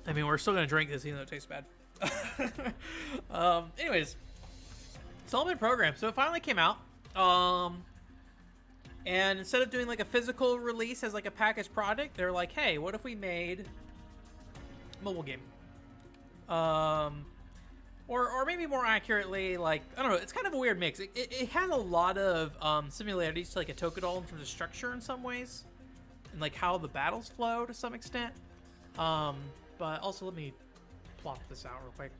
I mean, we're still gonna drink this even though it tastes bad. Anyways, it's all been programmed, so it finally came out. And instead of doing like a physical release as like a packaged product, they're like, hey, what if we made a mobile game? Or maybe more accurately, like, I don't know, it's kind of a weird mix. It has a lot of similarities to like a Tokadoll in terms of structure in some ways, and like how the battles flow to some extent. But also, let me plop this out real quick.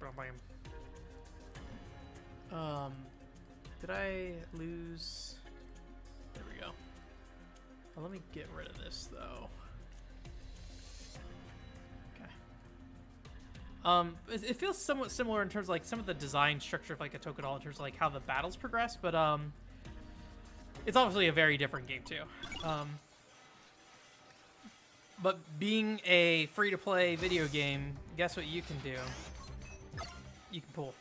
Did I lose? There we go. Well, let me get rid of this though. Okay. It feels somewhat similar in terms of like some of the design structure of like a Tokadoll in terms of like how the battles progress, but it's obviously a very different game too. But being a free-to-play video game, guess what you can do? You can pull.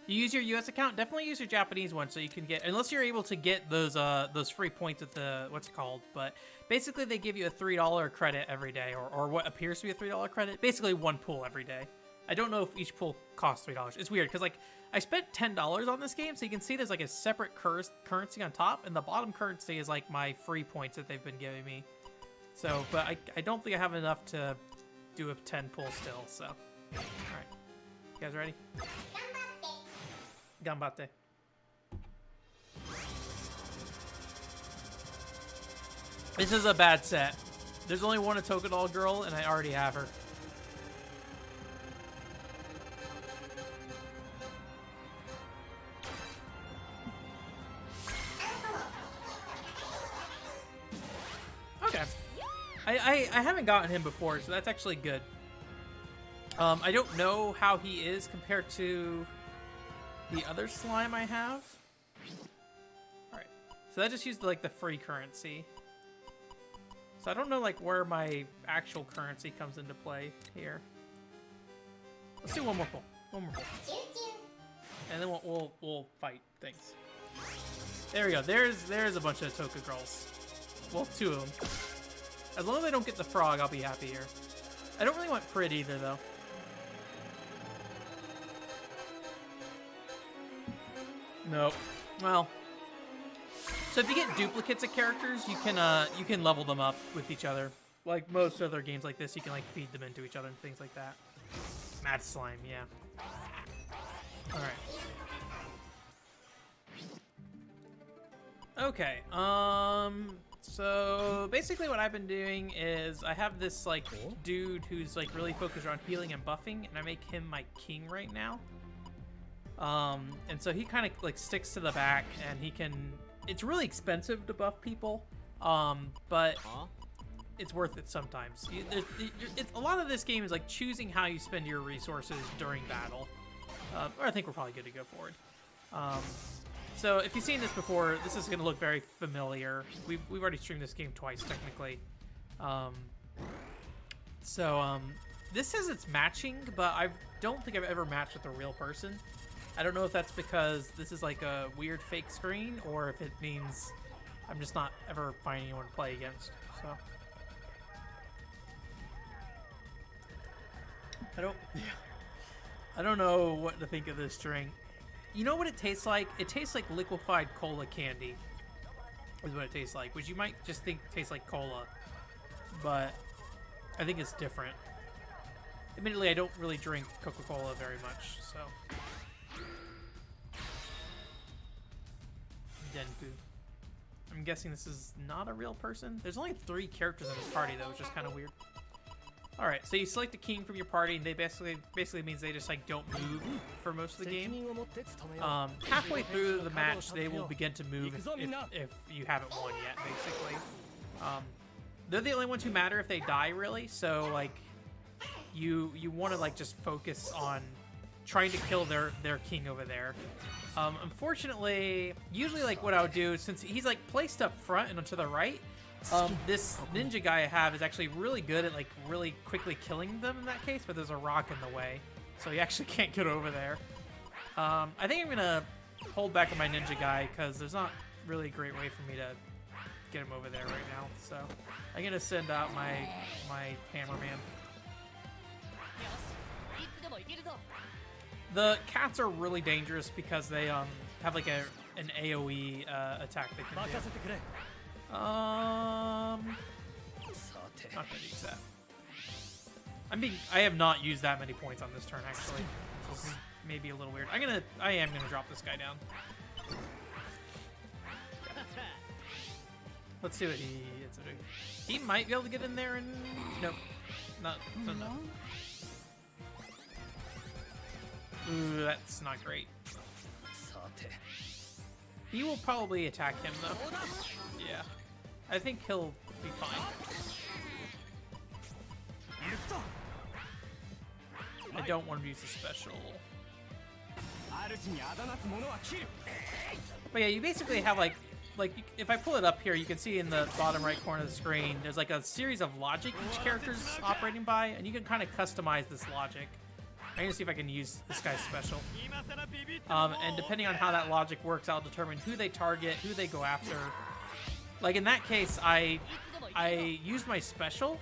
You use your US account, definitely use your Japanese one so you can get, unless you're able to get those free points with the, what's it called, but basically they give you a $3 credit every day, or what appears to be a $3 credit, basically one pull every day. I don't know if each pull costs $3. It's weird, because like, I spent $10 on this game, so you can see there's like a separate currency on top, and the bottom currency is like my free points that they've been giving me. So, but I don't think I have enough to do a 10 pull still, so. Alright. You guys ready? Ganbatte. This is a bad set. There's only one Otocadolls girl, and I already have her. Okay. I haven't gotten him before, so that's actually good. I don't know how he is compared to the other slime I have. Alright. So that just used like the free currency. So I don't know like where my actual currency comes into play here. Let's do one more pull. One more pull. And then we'll fight things. There we go. There's a bunch of Otocadolls. Well, 2 of them. As long as I don't get the frog, I'll be happy here. I don't really want Prit either, though. Nope. Well. So if you get duplicates of characters, you can level them up with each other. Like most other games like this, you can like feed them into each other and things like that. Mad slime, yeah. Alright. Okay, so basically what I've been doing is I have this like dude who's like really focused on healing and buffing, and I make him my king right now. And so he kind of like sticks to the back, and he can, it's really expensive to buff people, but it's worth it sometimes. It's a lot of this game is like choosing how you spend your resources during battle. Or I think we're probably good to go forward. So if you've seen this before, this is going to look very familiar. We've already streamed this game twice, technically. This says it's matching, but I don't think I've ever matched with a real person. I don't know if that's because this is like a weird fake screen, or if it means I'm just not ever finding anyone to play against. So I don't know what to think of this drink. You know what it tastes like? It tastes like liquefied cola candy is what it tastes like, which you might just think tastes like cola, but I think it's different. Admittedly, I don't really drink Coca-Cola very much, so. Denku. I'm guessing this is not a real person. There's only 3 characters in this party, though, which is kind of weird. Alright, so you select a king from your party, and they basically means they just like don't move for most of the game. Halfway through the match, they will begin to move if you haven't won yet, basically. They're the only ones who matter if they die, really. So like, you want to like just focus on trying to kill their king over there. Unfortunately, usually like what I would do, since he's like placed up front and to the right. This ninja guy I have is actually really good at like really quickly killing them in that case, but there's a rock in the way, so he actually can't get over there. I think I'm gonna hold back on my ninja guy because there's not really a great way for me to get him over there right now. So I'm gonna send out my hammerman. The cats are really dangerous because they have like an AoE attack they can do. Not gonna use that. I have not used that many points on this turn actually. So this is maybe a little weird. I am gonna drop this guy down. Let's see what he ends up doing. He might be able to get in there and nope, not enough. Ooh, that's not great. He will probably attack him though. Yeah, I think he'll be fine. I don't want to use a special. But yeah, you basically have like if I pull it up here, you can see in the bottom right corner of the screen, there's like a series of logic each character's operating by, and you can kind of customize this logic. I'm gonna see if I can use this guy's special. And depending on how that logic works, I'll determine who they target, who they go after. Like in that case, I used my special,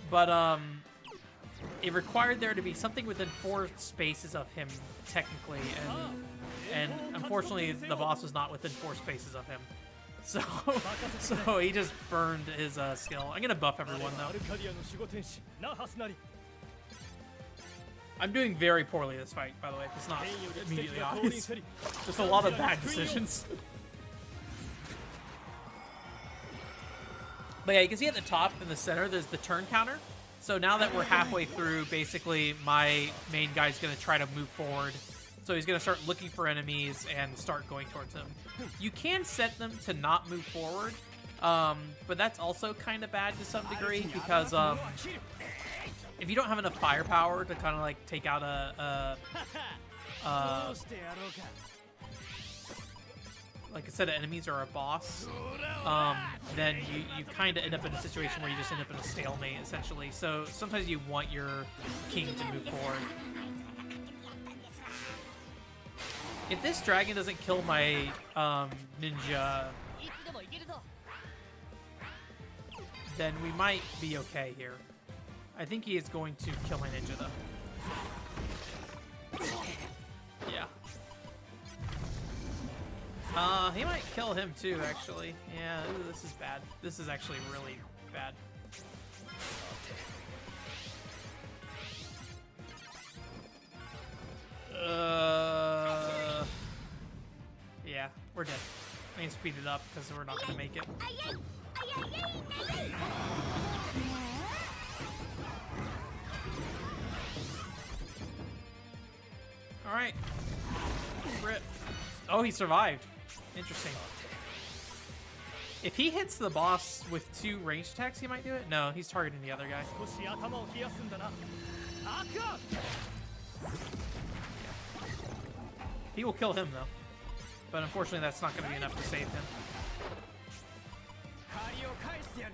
but it required there to be something within 4 spaces of him, technically, and unfortunately the boss was not within 4 spaces of him. So he just burned his skill. I'm gonna buff everyone though. I'm doing very poorly this fight, by the way. It's not immediately obvious. Just a lot of bad decisions. But yeah, you can see at the top in the center, there's the turn counter. So now that we're halfway through, basically my main guy's gonna try to move forward. So he's gonna start looking for enemies and start going towards them. You can set them to not move forward, but that's also kind of bad to some degree because if you don't have enough firepower to kind of like take out like a set of enemies or a boss, then you kind of end up in a situation where you just end up in a stalemate essentially. So sometimes you want your king to move forward. If this dragon doesn't kill my ninja, then we might be okay here. I think he is going to kill my ninja though. Yeah. He might kill him too, actually. Yeah, this is bad. This is actually really bad. Yeah, we're dead. I need to speed it up because we're not gonna make it. All right. Rip. Oh, he survived. Interesting. If he hits the boss with 2 ranged attacks, he might do it? No, he's targeting the other guy. He will kill him, though. But unfortunately, that's not going to be enough to save him. Yeah,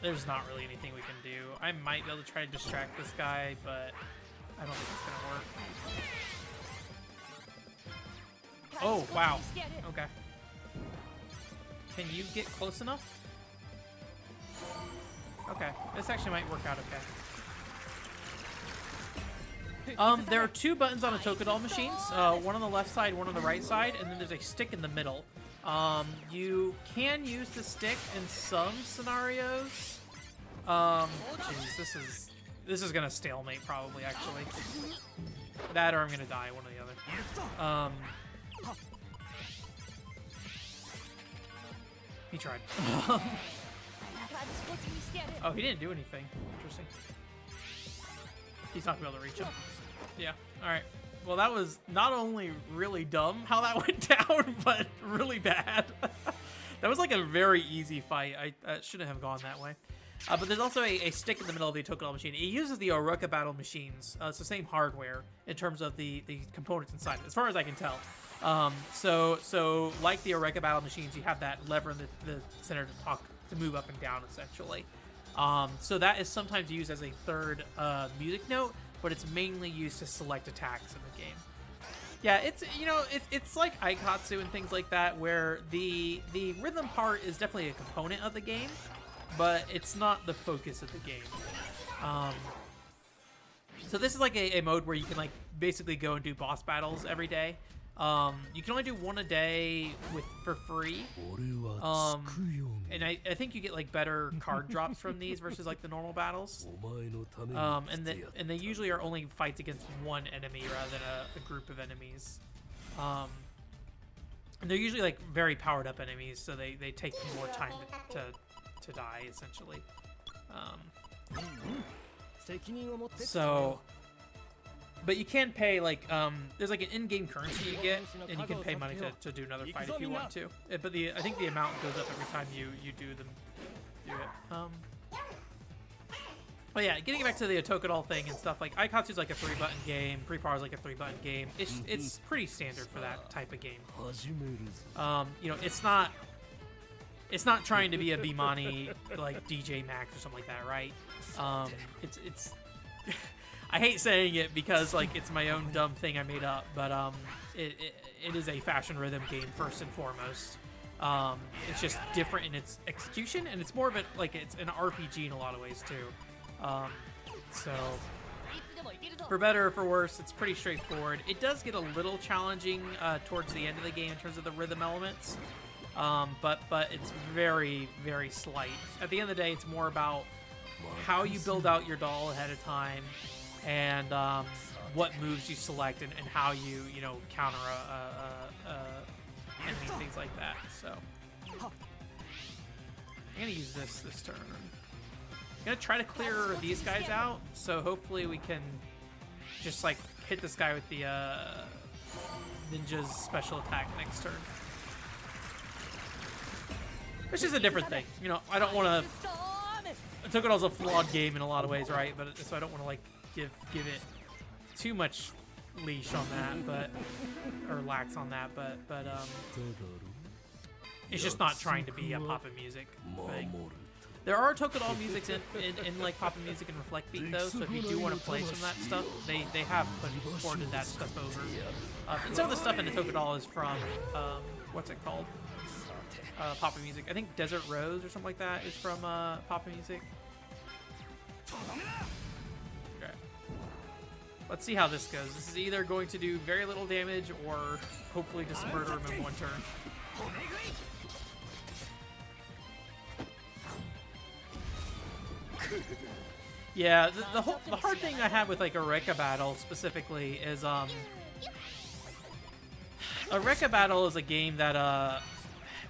there's not really anything we can do. I might be able to try to distract this guy, but I don't think it's going to work. Oh, wow. Okay. Can you get close enough? Okay. This actually might work out okay. There are 2 buttons on Otocadolls machines. One on the left side, one on the right side, and then there's a stick in the middle. You can use the stick in some scenarios. Jeez, this is gonna stalemate probably, actually. That or I'm gonna die, one or the other. He tried. Oh, he didn't do anything. Interesting. He's not gonna be able to reach him. Yeah, alright. Well, that was not only really dumb how that went down, but really bad. That was like a very easy fight. I shouldn't have gone that way. But there's also a stick in the middle of the Otocadolls machine. It uses the Otocadolls machines. It's the same hardware in terms of the components inside, as far as I can tell. So like the Otocadolls machines, you have that lever in the center to move up and down, essentially. So that is sometimes used as a third music note, but it's mainly used to select attacks in the game. Yeah, it's like Aikatsu and things like that, where the rhythm part is definitely a component of the game, but it's not the focus of the game. So this is like a mode where you can like basically go and do boss battles every day. You can only do one a day for free. And I think you get like better card drops from these versus like the normal battles. And they usually are only fights against one enemy rather than a group of enemies. And they're usually like very powered up enemies, so they take more time to die essentially. But you can pay like there's like an in-game currency you get, and you can pay money to do another fight if you want to. But I think the amount goes up every time you do it. But yeah, getting back to the Otocadol thing and stuff, like Aikatsu's like a 3-button game, Pre-Par is like a 3-button game. It's pretty standard for that type of game. You know, it's not trying to be a Bimani like DJ Max or something like that, right? It's I hate saying it because like it's my own dumb thing I made up, but it is a fashion rhythm game first and foremost. It's just different in its execution, and it's more of it like it's an RPG in a lot of ways too. So for better or for worse, it's pretty straightforward. It does get a little challenging towards the end of the game in terms of the rhythm elements, but it's very, very slight. At the end of the day, it's more about how you build out your doll ahead of time, and what moves you select, and how you counter enemy, things like that. So I'm gonna use this turn. I'm gonna try to clear these guys out, so hopefully we can just like hit this guy with the ninja's special attack next turn. Which is a different thing, you know. I don't want to. Otocadolls a flawed game in a lot of ways, right? But so I don't want to like give it too much leash on that, or lax on that. But it's just not trying to be a pop of music thing. There are Otocadol musics in like pop and music and Reflect Beat though, so if you do want to play some of that stuff, they have ported that stuff over. And some of the stuff in Otocadol is from what's it called? Pop and music. I think Desert Rose or something like that is from pop and music. Okay. Let's see how this goes. This is either going to do very little damage or hopefully just murder him in one turn. Yeah, the hard thing I have with like a Rekka battle specifically is a Rekka battle is a game that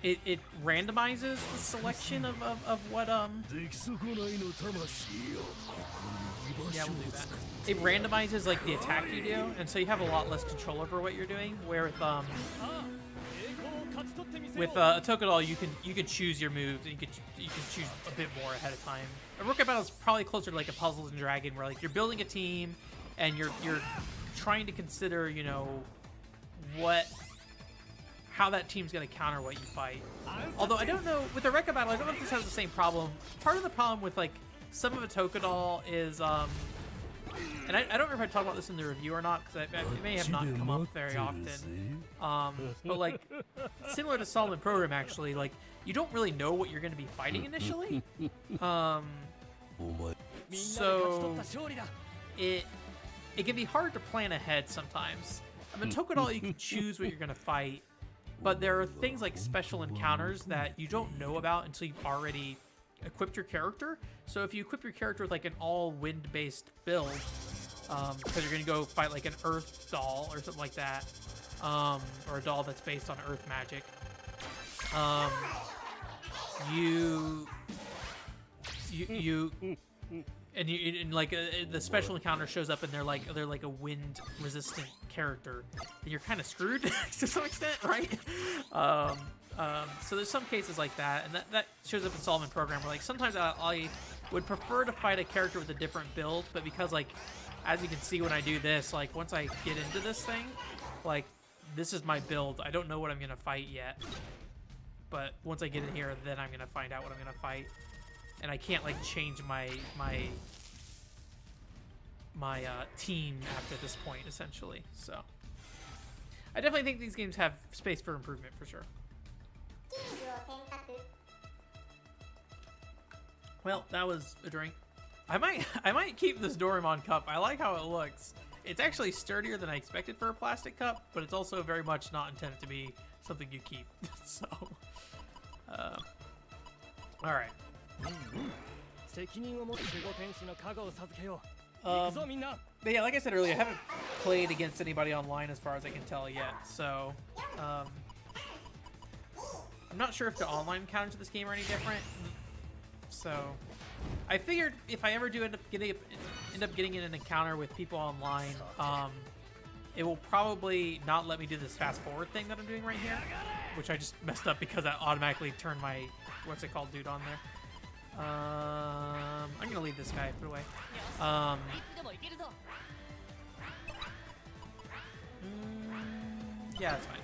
it randomizes the selection of what yeah, we'll do that. It randomizes like the attack you do, and so you have a lot less control over what you're doing. Where with Otocadol, you can choose your moves, and you can choose a bit more ahead of time. A Rekka battle is probably closer to like a Puzzles and Dragon, where like you're building a team, and you're trying to consider, you know, how that team's going to counter what you fight. Although I don't know, with the Rekka battle, I don't know if this has the same problem. Part of the problem with like some of Otocadol is, and I don't know if I talked about this in the review or not, because it may have not come up very often. But like, similar to Solomon Program actually, like, you don't really know what you're going to be fighting initially. So it can be hard to plan ahead sometimes. I mean, Otocadol, you can choose what you're going to fight, but there are things like special encounters that you don't know about until you've already equipped your character. So if you equip your character with like an all wind-based build, because you're going to go fight like an earth doll or something like that, or a doll that's based on earth magic, the special encounter shows up and they're like a wind resistant character, then you're kind of screwed to some extent, right? So there's some cases like that, and that shows up in Solomon Program where like sometimes I would prefer to fight a character with a different build, but because like as you can see when I do this, like once I get into this thing, like this is my build. I don't know what I'm gonna fight yet, but once I get in here, then I'm gonna find out what I'm gonna fight. And I can't like change my team after this point, essentially. So I definitely think these games have space for improvement for sure. Well, that was a drink. I might keep this Doraemon cup. I like how it looks. It's actually sturdier than I expected for a plastic cup, but it's also very much not intended to be something you keep. So, all right. But yeah, like I said earlier, I haven't played against anybody online as far as I can tell yet. So, I'm not sure if the online encounters of this game are any different. So, I figured if I ever do end up getting in an encounter with people online, it will probably not let me do this fast forward thing that I'm doing right here, which I just messed up because I automatically turned my what's it called dude on there. I'm gonna leave this guy put away. Yeah, that's fine.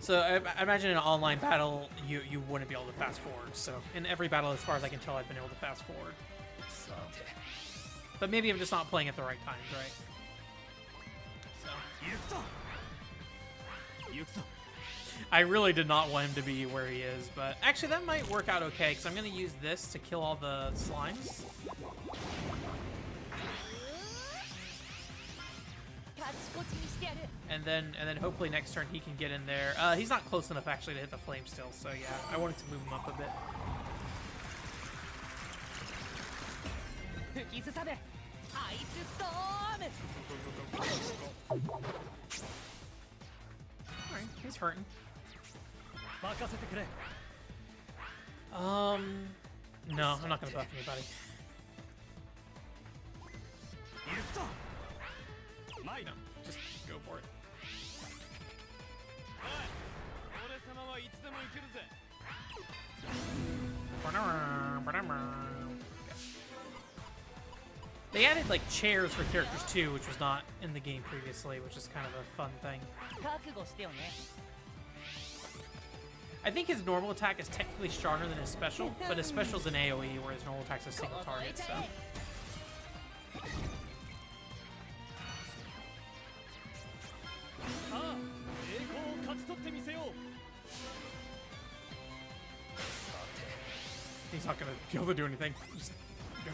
So I imagine in an online battle, you wouldn't be able to fast forward. So in every battle, as far as I can tell, I've been able to fast forward. So, but maybe I'm just not playing at the right times, right? So. I really did not want him to be where he is, but actually that might work out okay because I'm going to use this to kill all the slimes. And then hopefully next turn he can get in there. He's not close enough actually to hit the flame still, so yeah, I wanted to move him up a bit. Alright, he's hurting. No, I'm not gonna buff anybody. No, just go for it. They added like chairs for characters too, which was not in the game previously, which is kind of a fun thing. I think his normal attack is technically stronger than his special, but his special's an AoE, where his normal attack's a single target, so. He's not gonna be able to do anything. Just go.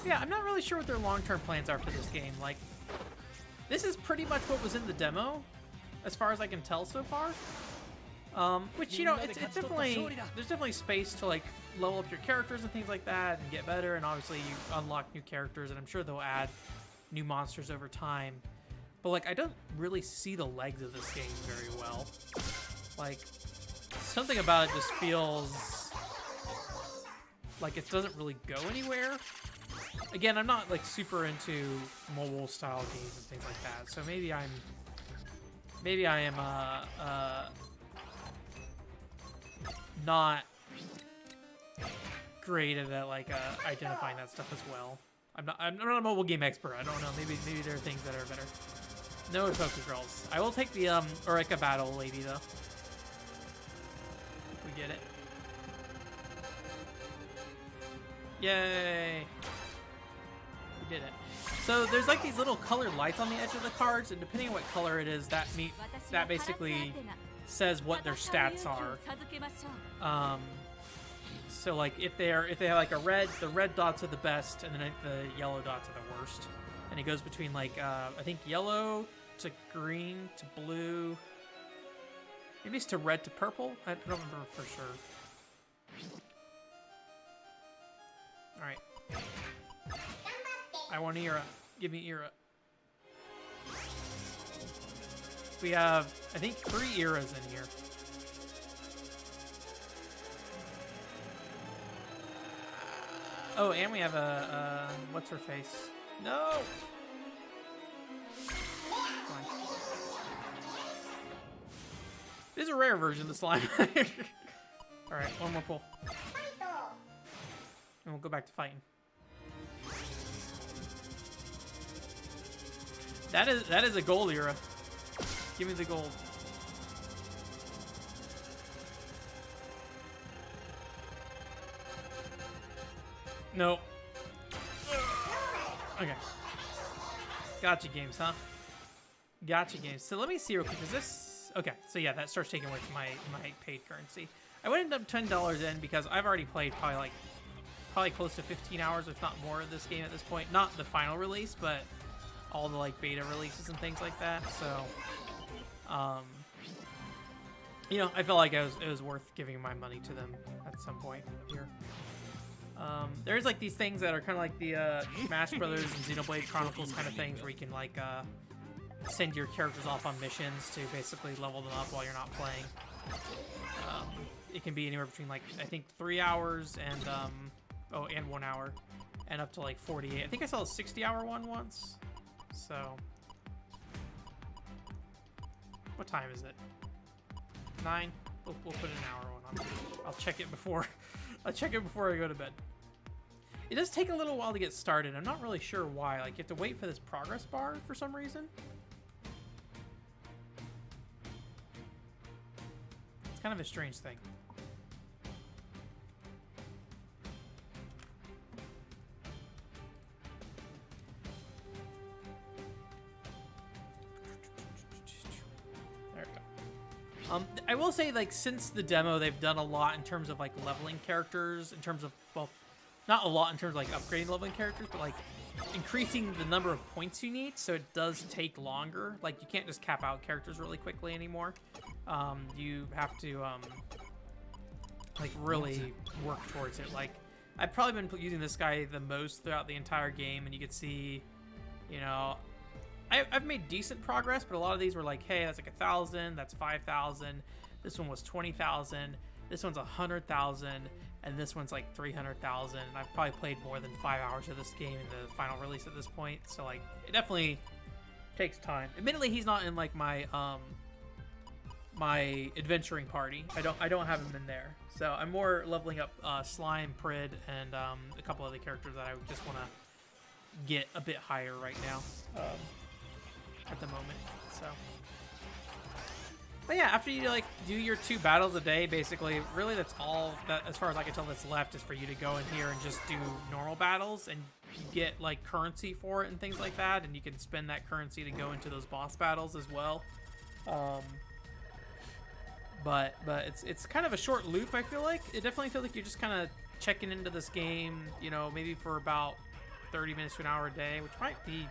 Yeah, I'm not really sure what their long-term plans are for this game. Like, this is pretty much what was in the demo, as far as I can tell so far. Which, you know, it's definitely, there's definitely space to like level up your characters and things like that and get better, and obviously you unlock new characters, and I'm sure they'll add new monsters over time. But like, I don't really see the legs of this game very well. Like, something about it just feels like it doesn't really go anywhere. Again, I'm not like super into mobile style games and things like that, so maybe I am not great at like identifying that stuff as well. I'm not a mobile game expert. I don't know. Maybe there are things that are better. No Otocadolls. I will take the Eureka Battle Lady though. If we get it. Yay! We did it. So there's like these little colored lights on the edge of the cards, and depending on what color it is, that basically says what their stats are. So like if they have like a red, the red dots are the best, and then the yellow dots are the worst. And it goes between like I think yellow to green to blue. Maybe it's to red to purple. I don't remember for sure. All right. I want Ira. Give me Ira. We have, I think, 3 Iras in here. Oh, and we have a what's her face? No. Fine. This is a rare version of the slime. All right, one more pull, and we'll go back to fighting. That is a gold era. Give me the gold. No. Okay. Gotcha games, huh? gacha games. So let me see real quick. Is this okay? So yeah, that starts taking away from my paid currency. I went up $10 in because I've already played probably close to 15 hours, if not more, of this game at this point. Not the final release, but all the like beta releases and things like that. So, you know, I felt like it was worth giving my money to them at some point here. There's like these things that are kind of like the Smash Brothers and Xenoblade Chronicles kind of things where you can like send your characters off on missions to basically level them up while you're not playing. It can be anywhere between like I think 3 hours and and 1 hour, and up to like 48. I think I saw a 60-hour one once. So, what time is it? 9. We'll put an hour one on. I'll check it before. I'll check it before I go to bed. It does take a little while to get started. I'm not really sure why. Like, you have to wait for this progress bar for some reason. It's kind of a strange thing. There we go. I will say, like, since the demo, they've done a lot in terms of, like, leveling characters, in terms of, well, not a lot in terms of, like, upgrading leveling characters, but, like, increasing the number of points you need, so it does take longer. Like, you can't just cap out characters really quickly anymore. You have to, like, really work towards it. Like, I've probably been using this guy the most throughout the entire game, and you can see, you know, I've made decent progress, but a lot of these were like, hey, that's like 1,000, that's 5,000, this one was 20,000, this one's 100,000, and this one's like 300,000. And I've probably played more than 5 hours of this game in the final release at this point, so like it definitely takes time. Admittedly, he's not in like my my adventuring party. I don't have him in there, so I'm more leveling up Slime, Prid, and a couple other characters that I just want to get a bit higher right now. At the moment, so. But yeah, after you like do your 2 battles a day, basically, really that's all that, as far as I can tell, that's left is for you to go in here and just do normal battles, and you get like currency for it and things like that, and you can spend that currency to go into those boss battles as well. But it's kind of a short loop. I feel like it definitely feels like you're just kind of checking into this game, you know, maybe for about 30 minutes to an hour a day, which might be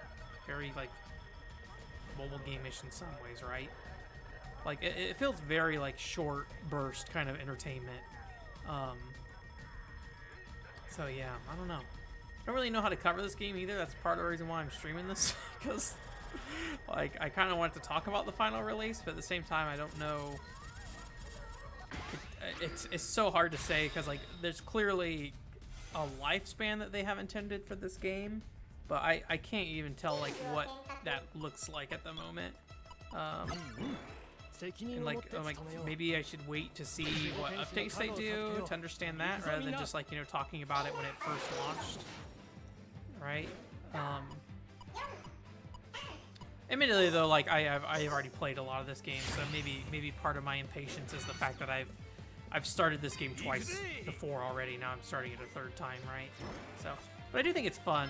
very like mobile game-ish in some ways, right? Like it feels very like short burst kind of entertainment. So yeah, I don't know. I don't really know how to cover this game either. That's part of the reason why I'm streaming this, because like I kind of wanted to talk about the final release, but at the same time I don't know. It's so hard to say because like there's clearly a lifespan that they have intended for this game, but I can't even tell like what that looks like at the moment. And like maybe I should wait to see what updates they do to understand that, rather than just like, you know, talking about it when it first launched, right? Admittedly though, like I've already played a lot of this game, so maybe part of my impatience is the fact that I've started this game twice before already. Now I'm starting it a 3rd time, right? So, but I do think it's fun.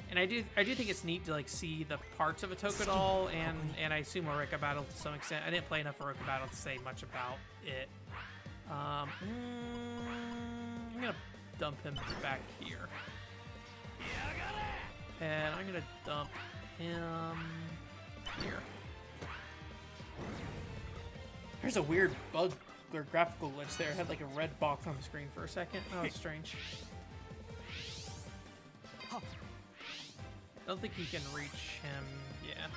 And I do think it's neat to like see the parts of Otocadol and I assume Orika Battle to some extent. I didn't play enough Orika Battle to say much about it. I'm gonna dump him back here, and I'm gonna dump him here. There's a weird bug or graphical glitch there. It had like a red box on the screen for a second. Oh, it's strange. I don't think you can reach him. Yeah.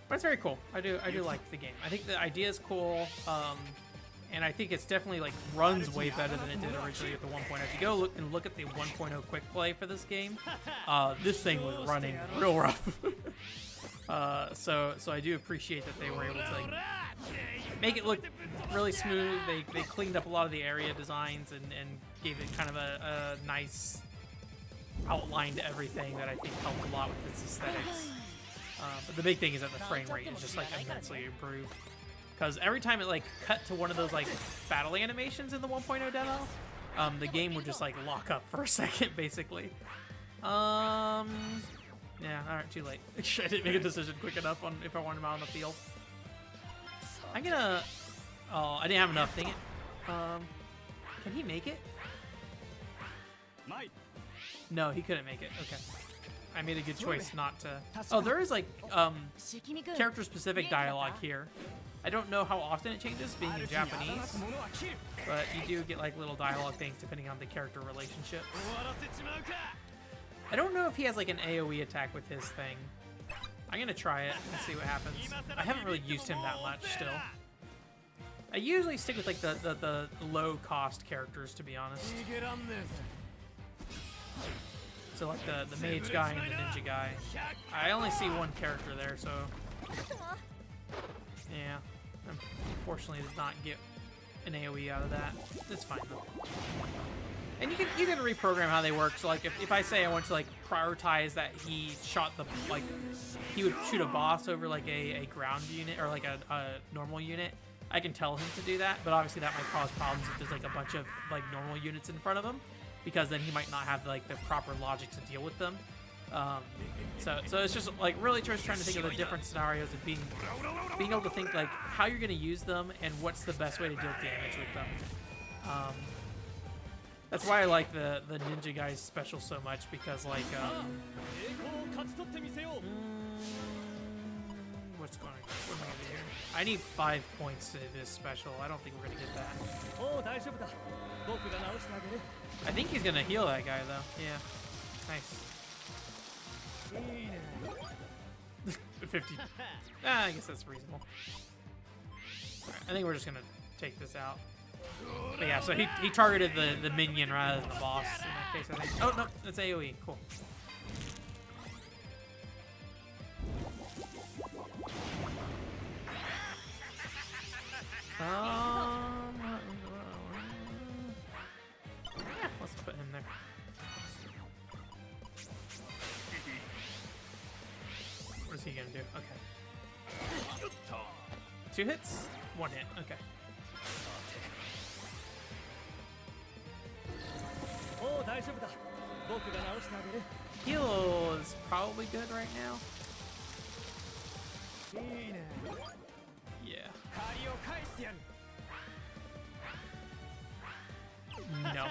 But it's very cool. I do like the game. I think the idea is cool. And I think it's definitely like runs way better than it did originally at the 1.0. If you go look at the 1.0 quick play for this game, this thing was running real rough. So I do appreciate that they were able to like make it look really smooth. They cleaned up a lot of the area designs and gave it kind of a nice outline to everything that I think helped a lot with its aesthetics. But the big thing is that the frame rate is just like immensely improved. Because every time it like cut to one of those like battle animations in the 1.0 demo, the game would just like lock up for a second, basically. Yeah, alright, too late. I didn't make a decision quick enough on if I wanted him out on the field. I'm gonna... Oh, I didn't have enough, dang it. Can he make it? No, he couldn't make it. Okay. I made a good choice not to... Oh, there is, like, character-specific dialogue here. I don't know how often it changes, being in Japanese, but you do get, like, little dialogue things depending on the character relationships. I don't know if he has, like, an AoE attack with his thing. I'm gonna try it and see what happens. I haven't really used him that much still. I usually stick with, like, the low-cost characters, to be honest. So, like, the mage guy and the ninja guy. I only see one character there, so... Yeah. Unfortunately, did not get an AoE out of that. It's fine, though. And you can reprogram how they work. So, like, if I say I want to, like, prioritize that he shot the... Like, he would shoot a boss over, like, a ground unit or, like, a normal unit, I can tell him to do that. But obviously, that might cause problems if there's, like, a bunch of, like, normal units in front of him, because then he might not have like the proper logic to deal with them. So it's just like really just trying to think of the different scenarios and being able to think like how you're gonna use them and what's the best way to deal damage with them. That's why I like the ninja guy's special so much, because like what am I gonna do here? I need 5 points to this special. I don't think we're gonna get that. I think he's gonna heal that guy though. Yeah. Nice. 50. I guess that's reasonable. Alright, I think we're just gonna take this out. But yeah, so he targeted the minion rather than the boss in that case, I think. Oh no, that's AoE. Cool. Yeah, let's put him there. What is he gonna do? Okay. 2 hits? 1 hit. Okay. Heal is probably good right now. Yeah. No.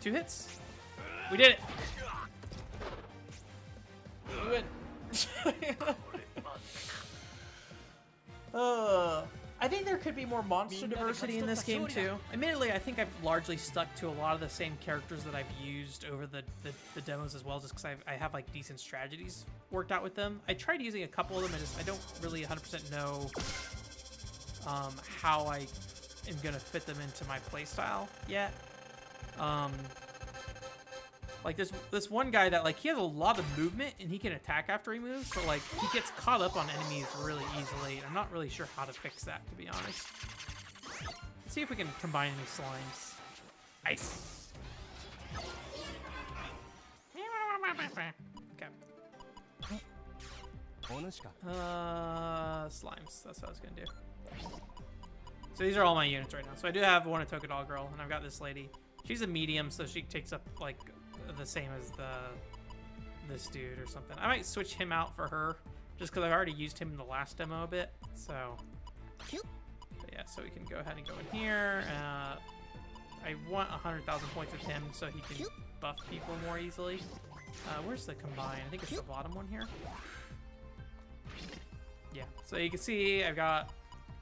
2 hits? We did it! We win. I think there could be more monster diversity in this game too. Admittedly, I think I've largely stuck to a lot of the same characters that I've used over the demos as well, just because I have like decent strategies worked out with them. I tried using a couple of them, and I don't really 100% know how I am gonna fit them into my playstyle yet. Like this one guy that like he has a lot of movement and he can attack after he moves, but like he gets caught up on enemies really easily. And I'm not really sure how to fix that, to be honest. Let's see if we can combine any slimes. Ice. Okay. Slimes. That's what I was gonna do. So these are all my units right now. So I do have one Otocadall girl, and I've got this lady. She's a medium, so she takes up like the same as this dude or something. I might switch him out for her, just because I've already used him in the last demo a bit. So, but yeah, so we can go ahead and go in here. I want 100,000 points with him so he can buff people more easily. Where's the combine? I think it's the bottom one here. Yeah, so you can see I've got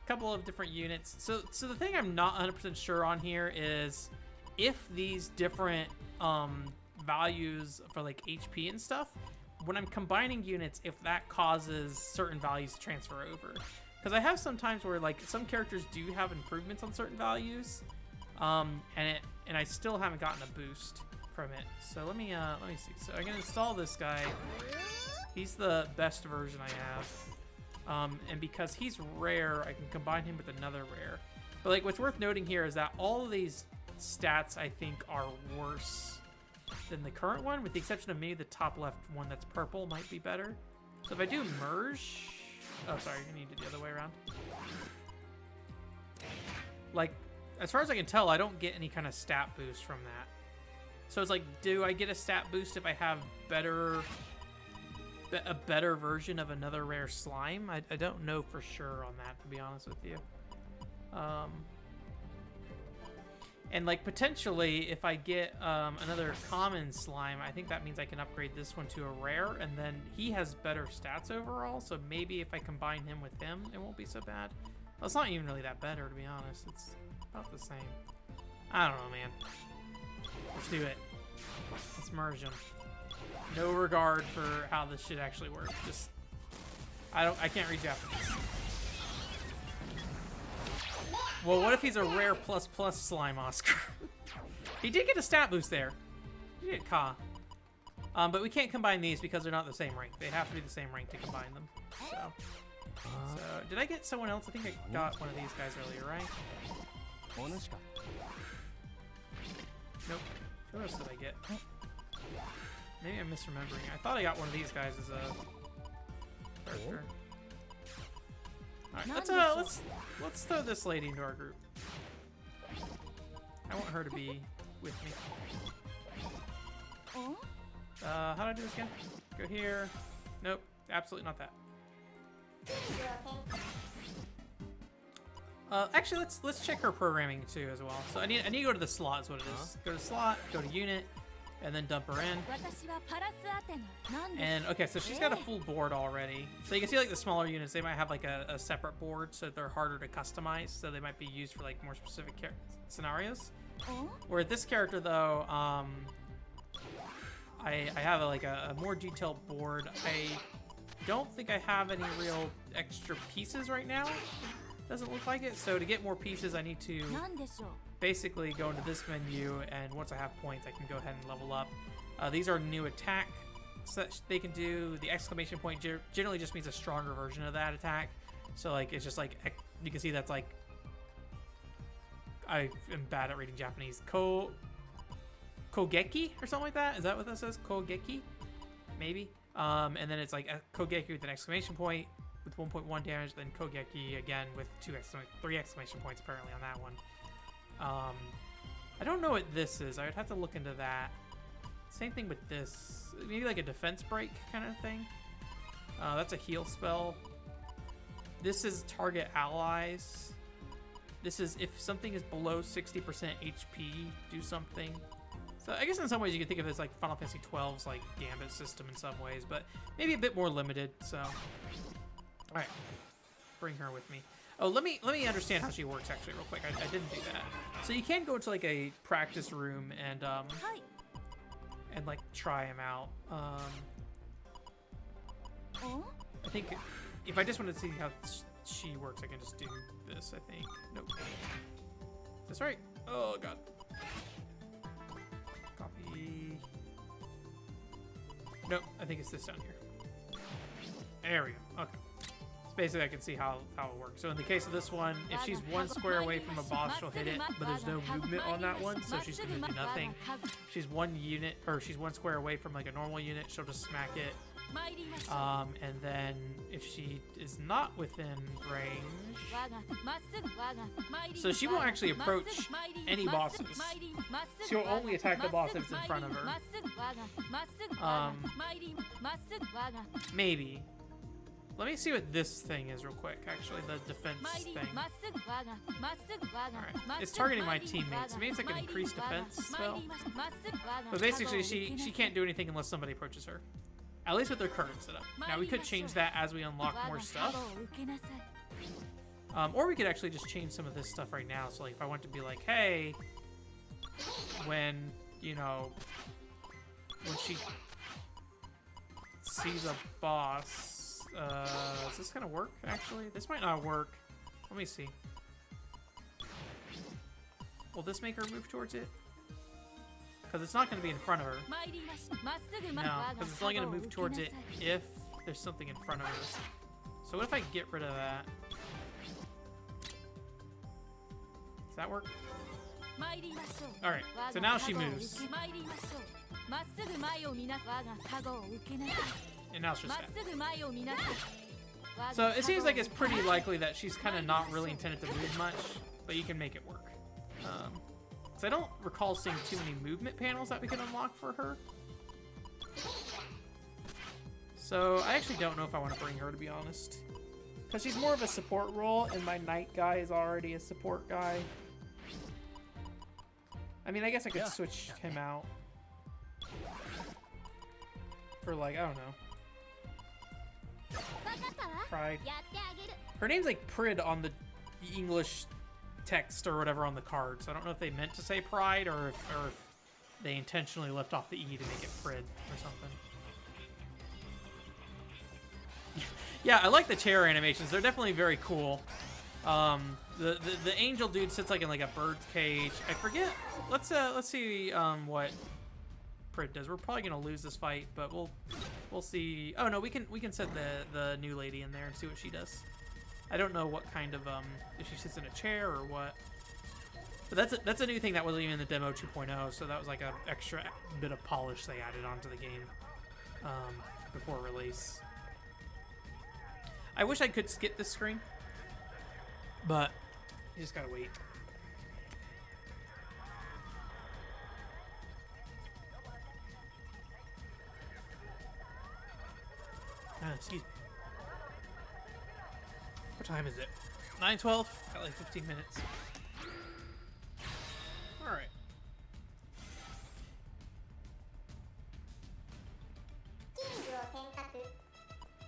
a couple of different units. So the thing I'm not 100% sure on here is if these different values for like HP and stuff, when I'm combining units, if that causes certain values to transfer over. Because I have some times where like some characters do have improvements on certain values, and I still haven't gotten a boost from it. So let me see. So I'm gonna install this guy. He's the best version I have, and because he's rare, I can combine him with another rare. But like what's worth noting here is that all of these stats I think are worse than the current one, with the exception of maybe the top left one that's purple might be better. So if I do merge, oh sorry, I need to do the other way around. Like as far as I can tell, I don't get any kind of stat boost from that. So it's like, do I get a stat boost if I have a better version of another rare slime? I don't know for sure on that, to be honest with you. And like potentially, if I get another common slime, I think that means I can upgrade this one to a rare, and then he has better stats overall. So maybe if I combine him with him, it won't be so bad. Well, it's not even really that better, to be honest. It's about the same. I don't know, man. Let's do it. Let's merge them. No regard for how this shit actually works. Just I can't read Japanese. Well, what if he's a rare plus slime Oscar? He did get a stat boost there. He did Ka. But we can't combine these because they're not the same rank. They have to be the same rank to combine them. So did I get someone else? I think I got one of these guys earlier, right? Nope. Who else did I get? Maybe I'm misremembering. I thought I got one of these guys as a character. Alright, let's throw this lady into our group. I want her to be with me. How do I do this again? Go here. Nope, absolutely not that. Actually, let's check her programming too as well. So I need to go to the slot. Is what it is. Go to slot. Go to unit. And then dump her in. And okay, so she's got a full board already. So you can see like the smaller units, they might have like a separate board, so they're harder to customize. So they might be used for like more specific scenarios. Where this character though, I have like a more detailed board. I don't think I have any real extra pieces right now. Doesn't look like it. So to get more pieces, I need to basically go into this menu, and once I have points, I can go ahead and level up. These are new attacks that they can do. The exclamation point generally just means a stronger version of that attack. So like it's just like, you can see that's like, I am bad at reading Japanese. Kogeki or something like that. Is that what that says? Kogeki? Maybe. And then it's like a Kogeki with an exclamation point with 1.1 damage, then Kogeki again with 3 exclamation points apparently on that one. I don't know what this is. I would have to look into that. Same thing with this. Maybe like a defense break kind of thing. That's a heal spell. This is target allies. This is if something is below 60% HP, do something. So I guess in some ways you could think of it as like Final Fantasy XII's like gambit system in some ways, but maybe a bit more limited. So, all right, bring her with me. Oh, let me understand how she works actually real quick. I didn't do that. So you can go to like a practice room and like try him out. I think if I just want to see how she works, I can just do this. I think. Nope. Is this right? Oh god. Copy. Nope. I think it's this down here. There we go. Okay. Basically, I can see how it works. So in the case of this one, if she's 1 square away from a boss, she'll hit it, but there's no movement on that one, so she's gonna do nothing. If she's 1 unit, or she's 1 square away from like a normal unit, she'll just smack it. And then if she is not within range, so she won't actually approach any bosses. She'll only attack the boss that's in front of her. Maybe. Let me see what this thing is real quick, actually, the defense thing. Alright, it's targeting my teammates. Maybe it's like an increased defense spell. But basically, she can't do anything unless somebody approaches her. At least with their current setup. Now, we could change that as we unlock more stuff. Or we could actually just change some of this stuff right now. So, like, if I want to be like, hey, when, you know, when she sees a boss... does this kind of work, actually? This might not work. Let me see. Will this make her move towards it? Because it's not going to be in front of her. No, because it's only going to move towards it if there's something in front of her. So what if I get rid of that? Does that work? Alright, so now she moves. And now it's just that. So it seems like it's pretty likely that she's kind of not really intended to move much, but you can make it work. So I don't recall seeing too many movement panels that we could unlock for her. So I actually don't know if I want to bring her, to be honest. Because she's more of a support role, and my knight guy is already a support guy. I mean, I guess I could switch him out. For like, I don't know. Pride. Her name's like Prid on the English text or whatever on the card, so I don't know if they meant to say Pride or if they intentionally left off the E to make it Prid or something. Yeah, I like the chair animations. They're definitely very cool. The angel dude sits like in like a bird's cage. I forget. Let's see what Prid does. We're probably gonna lose this fight, but we'll see. Oh no, we can set the new lady in there and see what she does. I don't know what kind of if she sits in a chair or what. But that's a new thing that wasn't even in the demo 2.0, so that was like an extra bit of polish they added onto the game before release. I wish I could skip this screen, but you just gotta wait. Excuse me. What time is it? 9:12? Got like 15 minutes. Alright.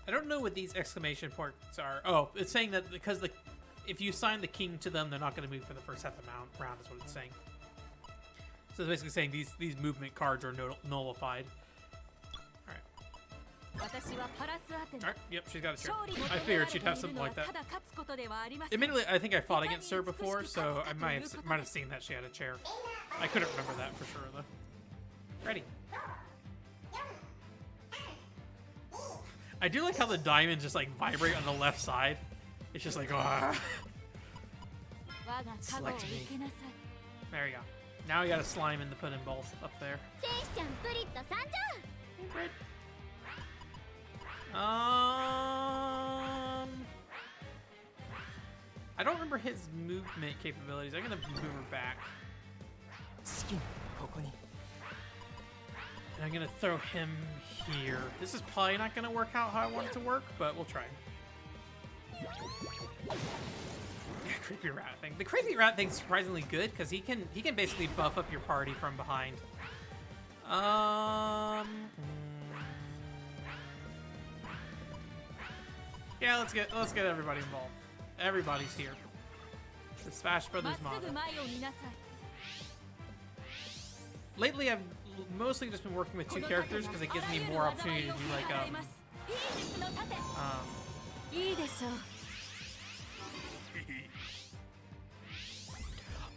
I don't know what these exclamation points are. Oh, it's saying that because if you assign the king to them, they're not going to move for the first half of the round, is what it's saying. So it's basically saying these movement cards are nullified. Alright, yep, she's got a chair. I figured she'd have something like that. Admittedly, I think I fought against her before, so I might have seen that she had a chair. I couldn't remember that for sure, though. Ready. I do like how the diamonds just like vibrate on the left side. It's just like, ah. Select me. There you go. Now we got a slime in the pudding bowl up there. I don't remember his movement capabilities. I'm gonna move her back. And I'm gonna throw him here. This is probably not gonna work out how I want it to work, but we'll try. Creepy rat thing. The creepy rat thing's surprisingly good because he can basically buff up your party from behind. Yeah, let's get everybody involved. Everybody's here. The Smash Brothers mod. Lately, I've mostly just been working with 2 characters because it gives me more opportunity to do like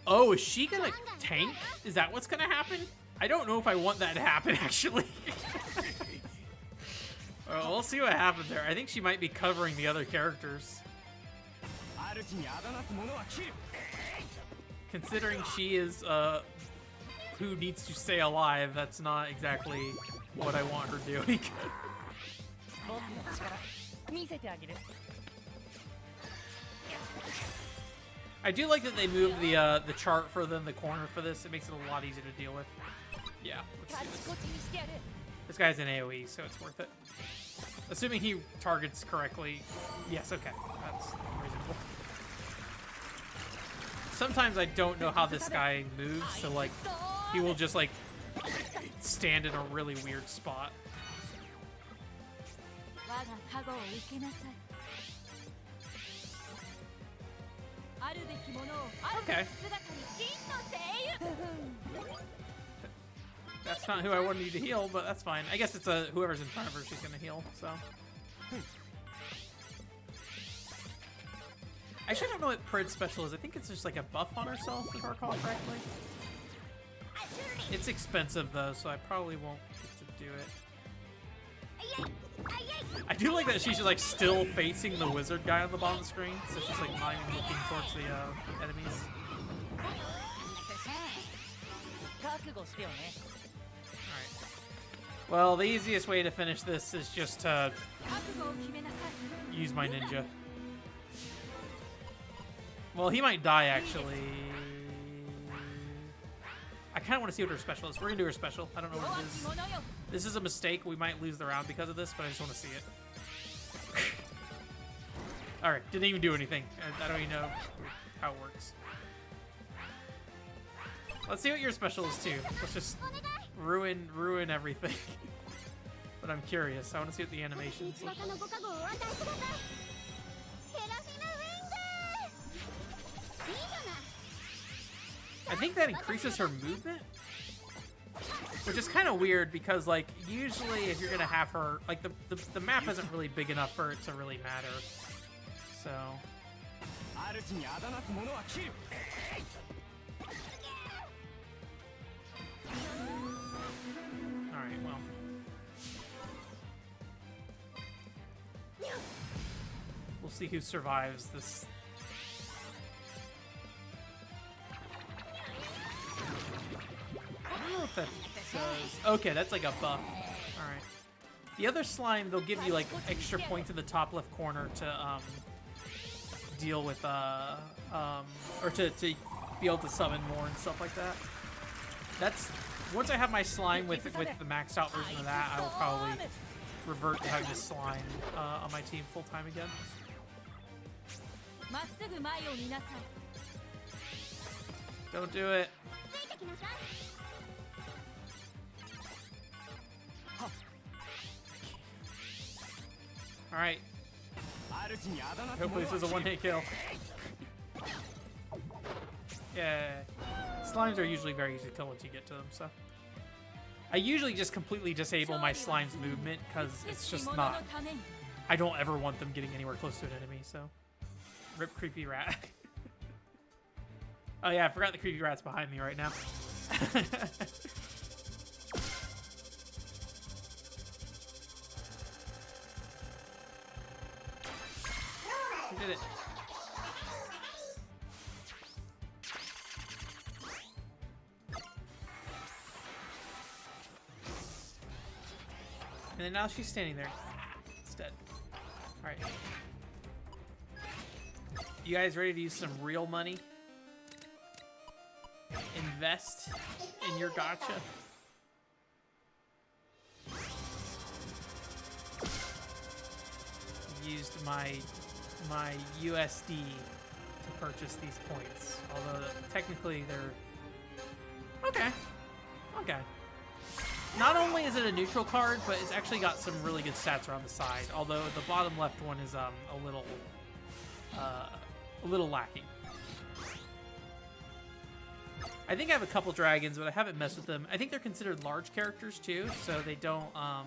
Oh, is she gonna tank? Is that what's gonna happen? I don't know if I want that to happen, actually. Well, we'll see what happens there. I think she might be covering the other characters. Considering she is, who needs to stay alive, that's not exactly what I want her doing. I do like that they moved the chart further in the corner for this. It makes it a lot easier to deal with. Yeah, let's do this. This guy's an AoE, so it's worth it. Assuming he targets correctly. Yes, okay. That's reasonable. Sometimes I don't know how this guy moves, so like he will just like stand in a really weird spot. Okay. That's not who I wanted you to heal, but that's fine. I guess it's whoever's in front of her she's gonna heal, so. I actually don't know what Prid's special is. I think it's just like a buff on herself, if I recall correctly. It's expensive though, so I probably won't get to do it. I do like that she's like still facing the wizard guy on the bottom of the screen, so she's like not even looking towards the enemies. Alright. Well, the easiest way to finish this is just to use my ninja. Well, he might die actually. I kind of want to see what her special is. We're going to do her special. I don't know what it is. This is a mistake. We might lose the round because of this, but I just want to see it. Alright, didn't even do anything. I don't even know how it works. Let's see what your special is too. Let's just ruin everything. But I'm curious. I want to see what the animations look like. I think that increases her movement, which is kind of weird because, like, usually if you're gonna have her, like, the map isn't really big enough for it to really matter. So. Alright, well. We'll see who survives this. I don't know what that does. Okay, that's like a buff. Alright. The other slime, they'll give you like extra points in the top left corner to deal with or to be able to summon more and stuff like that. That's once I have my slime with the maxed out version of that, I will probably revert to having this slime on my team full time again. Don't do it. Alright. Hopefully this is a one-hit kill. Yeah. Slimes are usually very easy to kill once you get to them, so. I usually just completely disable my slime's movement because it's just not. I don't ever want them getting anywhere close to an enemy, so. Rip creepy rat. Oh yeah, I forgot the creepy rat's behind me right now. We did it. And then now she's standing there. It's dead. Alright. You guys ready to use some real money? Invest in your gacha? Used my USD to purchase these points. Although technically they're okay. Okay. Not only is it a neutral card, but it's actually got some really good stats around the side. Although the bottom left one is a little lacking. I think I have a couple dragons, but I haven't messed with them. I think they're considered large characters too, so they don't. I'm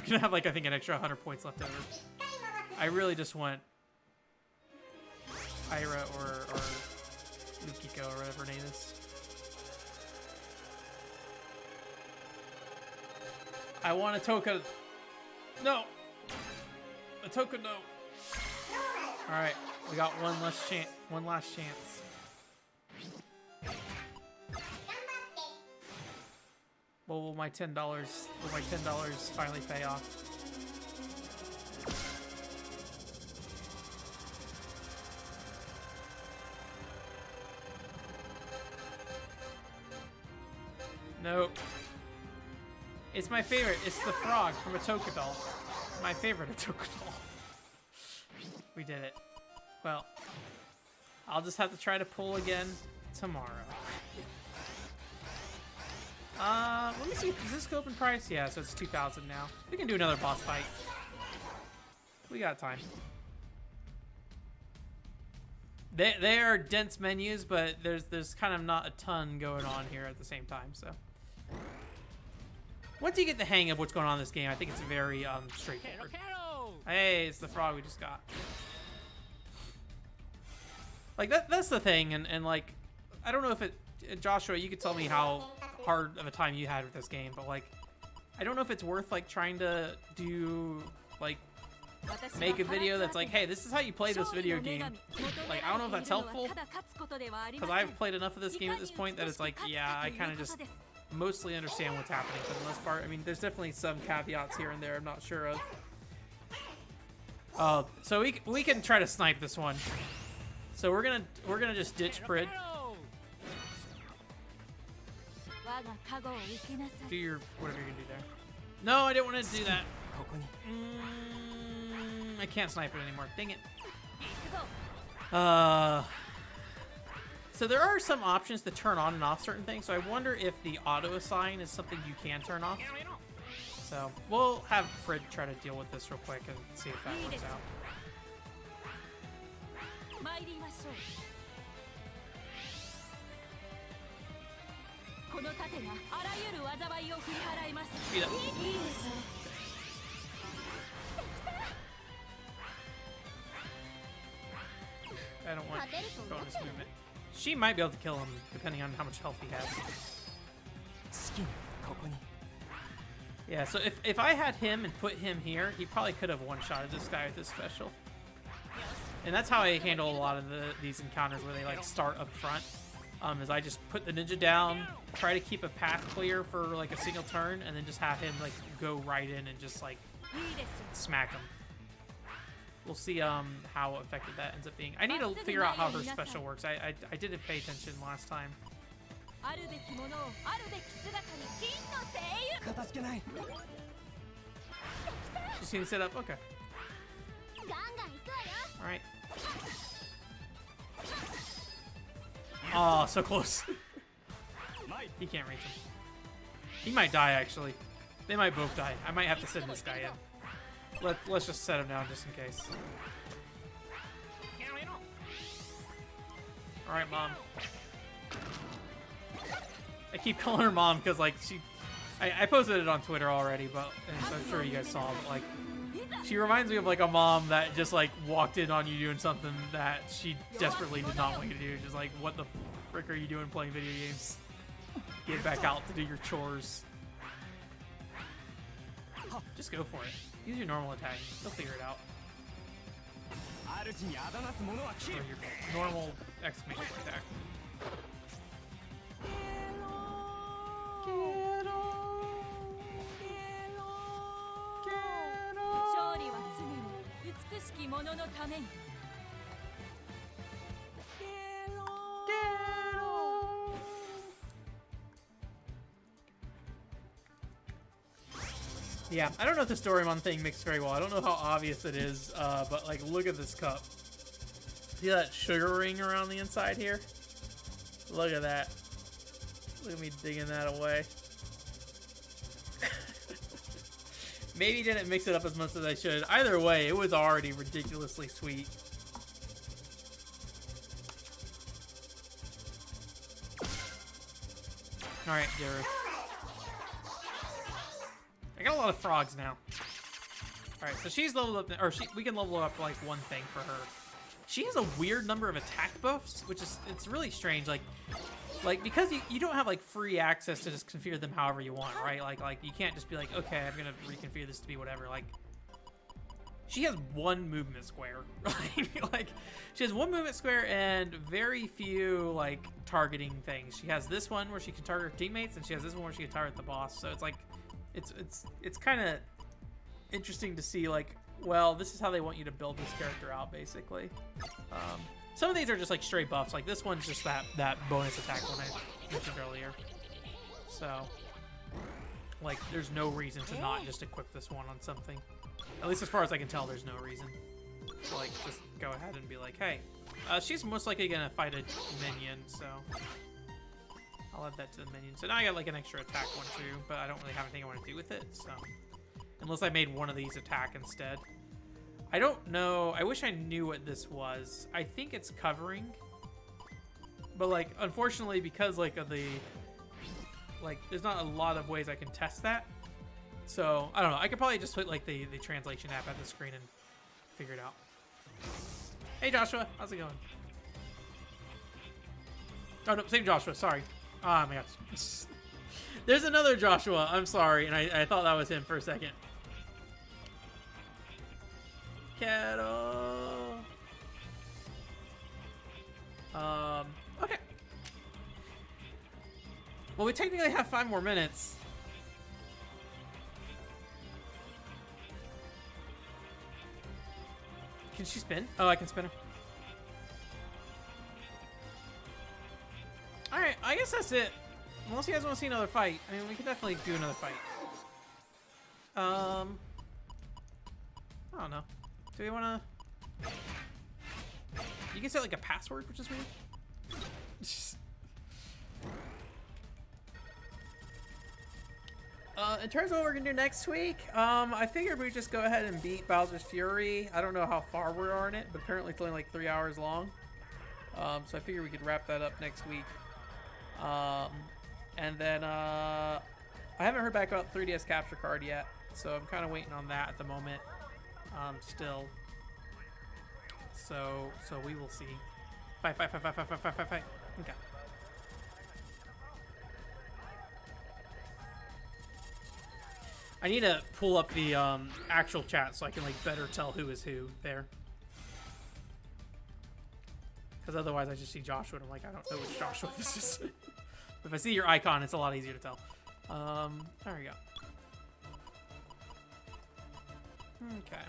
gonna have like I think an extra 100 points left over. I really just want Ira or Yukiko or whatever her name is. I want a Toka. No. A Toka, no. All right, we got one last chance. Well, will my $10 finally pay off? Nope. It's my favorite. It's the frog from Otocadolls. My favorite Otocadolls. We did it. Well, I'll just have to try to pull again tomorrow. Let me see. Is this open price? Yeah, so it's 2,000 now. We can do another boss fight. We got time. They are dense menus, but there's kind of not a ton going on here at the same time. So once you get the hang of what's going on in this game, I think it's very straightforward. Hey, it's the frog we just got. Like that's the thing, and like I don't know if it, Joshua, you could tell me how hard of a time you had with this game, but like I don't know if it's worth like trying to do like make a video that's like, hey, this is how you play this video game. Like I don't know if that's helpful, because I've played enough of this game at this point that it's like, yeah, I kind of just mostly understand what's happening for the most part. I mean, there's definitely some caveats here and there I'm not sure of. So we can try to snipe this one. So we're gonna just ditch Prid. Do your whatever you're gonna do there. No, I didn't want to do that. I can't snipe it anymore. Dang it. So there are some options to turn on and off certain things. So I wonder if the auto assign is something you can turn off. So we'll have Fred try to deal with this real quick and see if that works out. Beat up. I don't want bonus movement. She might be able to kill him depending on how much health he has. Yeah, so if I had him and put him here, he probably could have one-shotted this guy with this special. And that's how I handle a lot of these encounters where they like start up front. Is I just put the ninja down, try to keep a path clear for like a single turn, and then just have him like go right in and just like smack him. We'll see how effective that ends up being. I need to figure out how her special works. I didn't pay attention last time. She's seen set up? Okay. Alright. Oh, so close. He can't reach him. He might die, actually. They might both die. I might have to send this guy in. Let's just set him down just in case. Alright, Mom. I keep calling her Mom because, like, I posted it on Twitter already, but and so I'm sure you guys saw, but, like, she reminds me of, like, a mom that just, like, walked in on you doing something that she desperately did not want you to do. Just like, what the frick are you doing playing video games? Get back out to do your chores. Just go for it. Use your normal attack. They'll figure it out. Or your normal exclamation attack. Yeah, I don't know if the Storymon thing mixed very well. I don't know how obvious it is, but like, look at this cup. See that sugar ring around the inside here? Look at that. Look at me digging that away. Maybe didn't mix it up as much as I should. Either way, it was already ridiculously sweet. Alright, Gary. I got a lot of frogs now. Alright, so she's leveled up, or we can level up like one thing for her. She has a weird number of attack buffs, which is, it's really strange. Like because you don't have like free access to just configure them however you want, right? Like you can't just be like, okay, I'm gonna reconfigure this to be whatever. Like, she has one movement square. Like she has one movement square and very few like targeting things. She has this one where she can target her teammates, and she has this one where she can target the boss. So it's like, it's kind of interesting to see, like, well, this is how they want you to build this character out, basically. Some of these are just like straight buffs. Like this one's just that bonus attack one I mentioned earlier. So, like, there's no reason to not just equip this one on something. At least as far as I can tell, there's no reason. So, like, just go ahead and be like, hey, she's most likely gonna fight a minion, so I'll add that to the minion. So now I got like an extra attack one too, but I don't really have anything I want to do with it, so unless I made one of these attack instead. I don't know. I wish I knew what this was. I think it's covering, but like, unfortunately, because like of the, like, there's not a lot of ways I can test that. So I don't know. I could probably just put like the translation app at the screen and figure it out. Hey Joshua, how's it going? Oh no, same Joshua. Sorry. Oh my gosh. There's another Joshua. I'm sorry, and I thought that was him for a second. Kettle. Okay. Well, we technically have 5 more minutes. Can she spin? Oh, I can spin her. Alright, I guess that's it. Unless you guys want to see another fight. I mean, we could definitely do another fight. I don't know. Do we want to... You can set like a password, which is weird. In terms of what we're gonna do next week, I figured we'd just go ahead and beat Bowser's Fury. I don't know how far we are in it, but apparently it's only like 3 hours long. So I figured we could wrap that up next week. And then I haven't heard back about 3DS capture card yet, so I'm kind of waiting on that at the moment. Still. So we will see. Fight. Okay. I need to pull up the actual chat so I can like better tell who is who there. Because otherwise I just see Joshua and I'm like, I don't know which Joshua this is. If I see your icon, it's a lot easier to tell. There we go. Okay.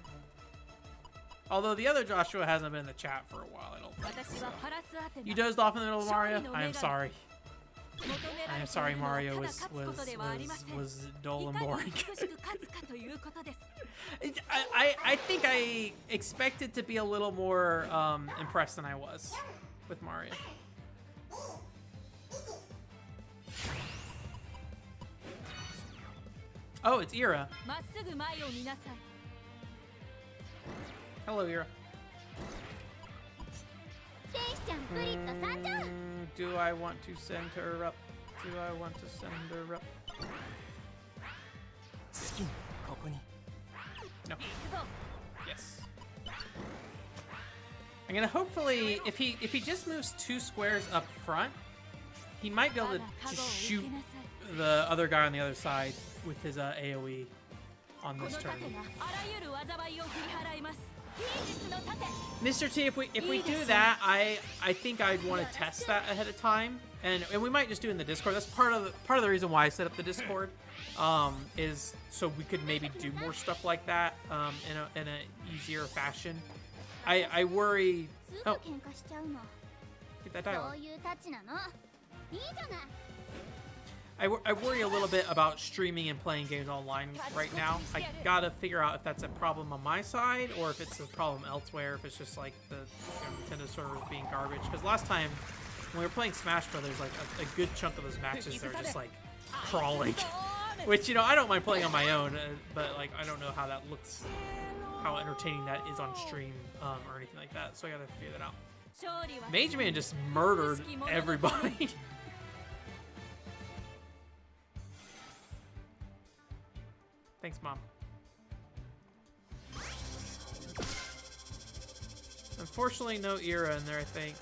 Although the other Joshua hasn't been in the chat for a while, I don't think. So. You dozed off in the middle of Mario? I am sorry. I am sorry Mario was dull and boring. I think I expected to be a little more impressed than I was with Mario. Oh, it's Ira. Hello, Ira. Do I want to send her up? Do I want to send her up? No. Yes. I'm gonna hopefully, if he just moves 2 squares up front, he might be able to shoot the other guy on the other side with his AoE on this turn. Mr. T, if we do that, I think I'd want to test that ahead of time, and we might just do it in the Discord. That's part of the reason why I set up the Discord, is so we could maybe do more stuff like that in a easier fashion. I worry. Oh, get that dialogue. I worry a little bit about streaming and playing games online right now. I gotta figure out if that's a problem on my side or if it's a problem elsewhere, if it's just like the Nintendo servers being garbage. Because last time when we were playing Smash Brothers, like a good chunk of those matches, they're just like crawling. Which, you know, I don't mind playing on my own, but like I don't know how that looks, how entertaining that is on stream or anything like that. So I gotta figure that out. Mage Man just murdered everybody. Thanks, Mom. Unfortunately, no Ira in there, I think.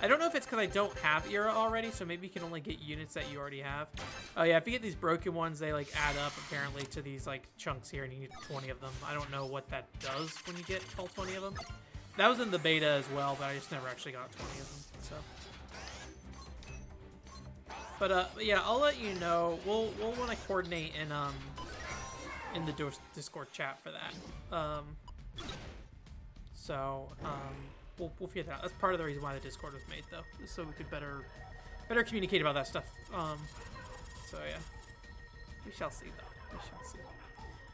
I don't know if it's because I don't have Ira already, so maybe you can only get units that you already have. Oh yeah, if you get these broken ones, they like add up apparently to these like chunks here, and you need 20 of them. I don't know what that does when you get all 20 of them. That was in the beta as well, but I just never actually got 20 of them, so. But yeah, I'll let you know. We'll want to coordinate in the Discord chat for that. We'll figure that out. That's part of the reason why the Discord was made, though, so we could better communicate about that stuff. So yeah, we shall see, though. We shall see.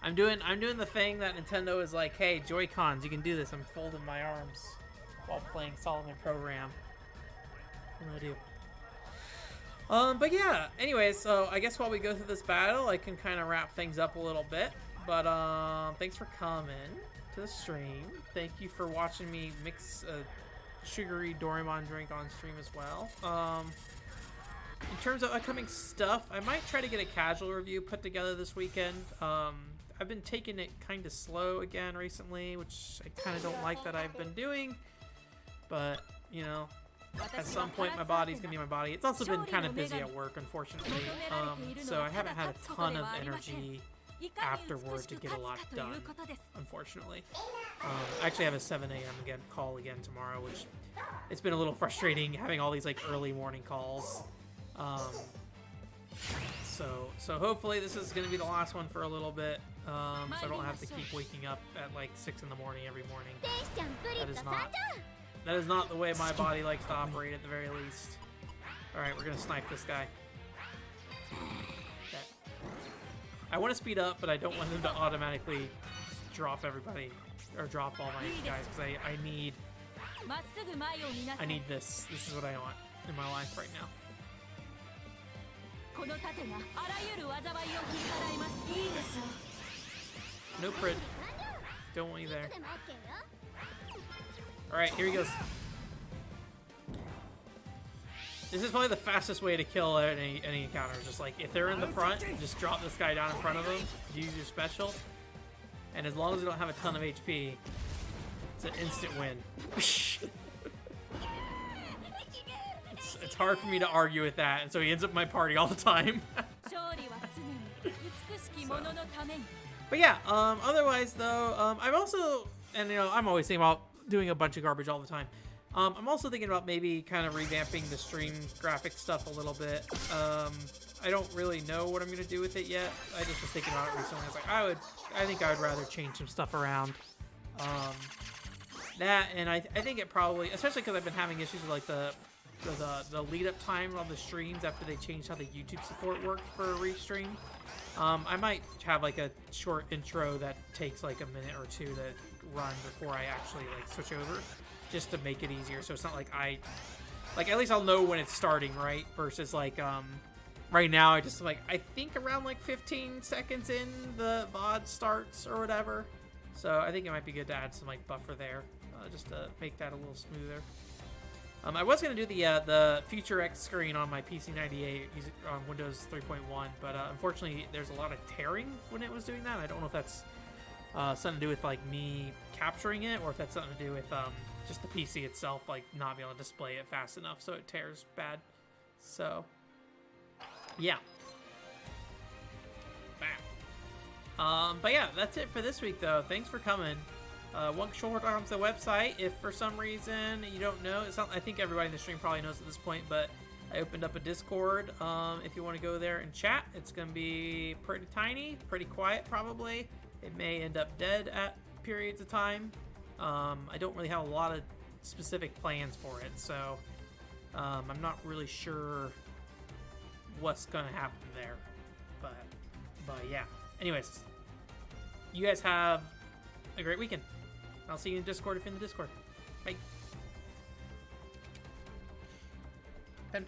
I'm doing the thing that Nintendo is like, hey, Joy-Cons, you can do this. I'm folding my arms while playing Solomon Program. What do I do? But yeah, anyway, so I guess while we go through this battle, I can kind of wrap things up a little bit. But thanks for coming to the stream. Thank you for watching me mix a sugary Doraemon drink on stream as well. In terms of upcoming stuff, I might try to get a casual review put together this weekend. I've been taking it kind of slow again recently, which I kind of don't like that I've been doing. But, you know, at some point my body's gonna be my body. It's also been kind of busy at work, unfortunately, so I haven't had a ton of energy afterward to get a lot done, unfortunately. I actually have a 7 a.m. call again tomorrow, which it's been a little frustrating having all these like early morning calls. So hopefully this is gonna be the last one for a little bit, so I don't have to keep waking up at like 6 in the morning every morning. That is not the way my body likes to operate, at the very least. Alright, we're gonna snipe this guy. Okay. I want to speed up, but I don't want them to automatically drop everybody. Or drop all my guys, because I need this. This is what I want in my life right now. No crit. Don't want you there. Alright, here he goes. This is probably the fastest way to kill any encounter. Just like, if they're in the front, just drop this guy down in front of them, use your special, and as long as they don't have a ton of HP, it's an instant win. It's hard for me to argue with that, and so he ends up in my party all the time. But yeah, otherwise though, I'm also, and you know, I'm always thinking about doing a bunch of garbage all the time. I'm also thinking about maybe kind of revamping the stream graphic stuff a little bit. I don't really know what I'm gonna do with it yet. I just was thinking about it recently. I was like, I think I would rather change some stuff around. That, and I think it probably, especially because I've been having issues with like the lead up time on the streams after they changed how the YouTube support worked for a restream. I might have like a short intro that takes like a minute or two to run before I actually like switch over, just to make it easier. So it's not like at least I'll know when it's starting, right? Versus like right now I just like, I think around like 15 seconds in the VOD starts or whatever. So I think it might be good to add some like buffer there, just to make that a little smoother. I was going to do the Future X screen on my PC98 on Windows 3.1, but unfortunately there's a lot of tearing when it was doing that. I don't know if that's something to do with like me capturing it, or if that's something to do with just the PC itself, like not being able to display it fast enough so it tears bad. So, yeah. Bam. But yeah, that's it for this week though. Thanks for coming. OneControl.com's the website. If for some reason you don't know, it's not, I think everybody in the stream probably knows at this point, but I opened up a Discord. If you want to go there and chat, it's going to be pretty tiny, pretty quiet probably. It may end up dead at periods of time. I don't really have a lot of specific plans for it, so I'm not really sure what's going to happen there. But yeah. Anyways, you guys have a great weekend. I'll see you in Discord if you're in the Discord. Bye. Pen.